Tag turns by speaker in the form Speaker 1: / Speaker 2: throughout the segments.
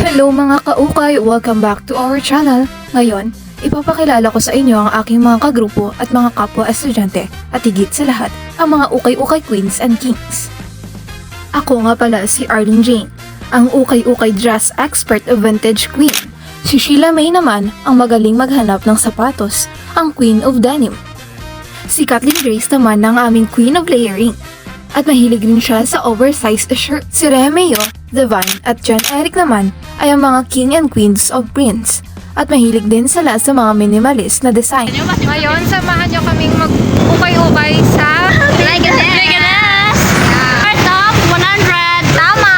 Speaker 1: Hello mga kaukay! Welcome back to our channel. Ngayon, ipapakilala ko sa inyo ang aking mga kagrupo at mga kapwa estudyante at higit sa lahat, ang mga ukay-ukay queens and kings. Ako nga pala si Arlene Jane, ang ukay-ukay dress expert of vintage queen. Si Sheila May naman ang magaling maghanap ng sapatos, ang queen of denim. Si Kathleen Grace naman ang aming queen of layering. At mahilig rin siya sa oversized shirt. Si Remeo, Devine at John Eric naman ay ang mga king and queens of prints. At mahilig din sila sa mga minimalist na design.
Speaker 2: Ngayon, samahan nyo kaming mag-ukay-ukay sa Leganes! Top 100! Tama!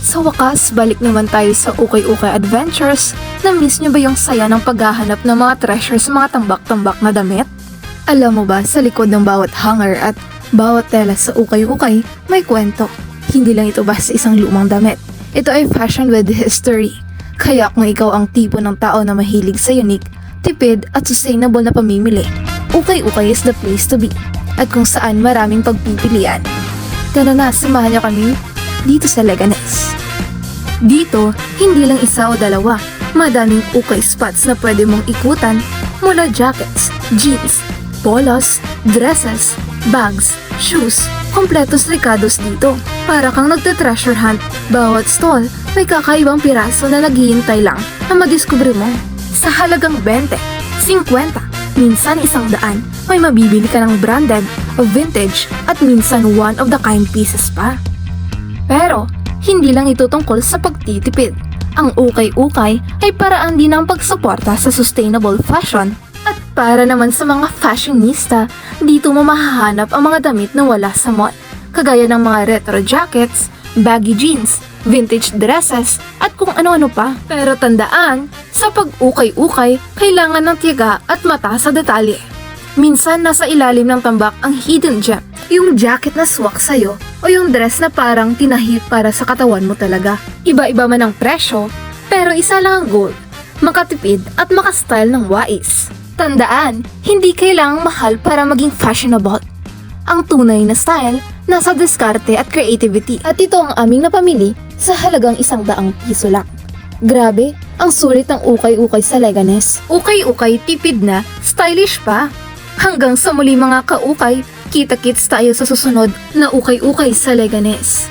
Speaker 1: Sa wakas, balik naman tayo sa ukay-ukay adventures. Na-miss nyo ba yung saya ng paghahanap ng mga treasure sa mga tambak-tambak na damit? Alam mo ba, sa likod ng bawat hanger at bawat tela sa ukay-ukay, may kwento. Hindi lang ito basta isang lumang damit. Ito ay fashion with history. Kaya kung ikaw ang tipo ng tao na mahilig sa unique, tipid at sustainable na pamimili, ukay-ukay is the place to be. At kung saan maraming pagpipilian. Tara na, samahan nyo kami dito sa Leganes. Dito, hindi lang isa o dalawa, madaming ukay spots na pwede mong ikutan mula jackets, jeans, polos, dresses, bags, shoes, kompletos rikados dito. Para kang nagte-treasure hunt, bawat stall may kakaibang piraso na naghihintay lang na madiskubre mo. Sa halagang 20, 50, minsan 100, may mabibili ka ng branded o vintage at minsan one-of-the-kind pieces pa. Pero, hindi lang ito tungkol sa pagtitipid. Ang ukay-ukay ay paraan din ng pagsuporta sa sustainable fashion. At para naman sa mga fashionista, dito mo mahahanap ang mga damit na wala sa mall. Kagaya ng mga retro jackets, baggy jeans, vintage dresses, at kung ano-ano pa. Pero tandaan, sa pag-ukay-ukay, kailangan ng tiyaga at mata sa detalye. Minsan nasa ilalim ng tambak ang hidden gem, yung jacket na swak sa'yo o yung dress na parang tinahip para sa katawan mo talaga. Iba-iba man ang presyo, pero isa lang ang goal, makatipid at makastyle ng wais. Tandaan, hindi kailangang mahal para maging fashionable. Ang tunay na style, nasa diskarte at creativity. At ito ang aming napamili sa halagang 100 piso lang. Grabe, ang sulit ng ukay-ukay sa Leganes. Ukay-ukay, tipid na, stylish pa. Hanggang sa muli mga kaukay, kita-kits tayo sa susunod na ukay-ukay sa Leganes.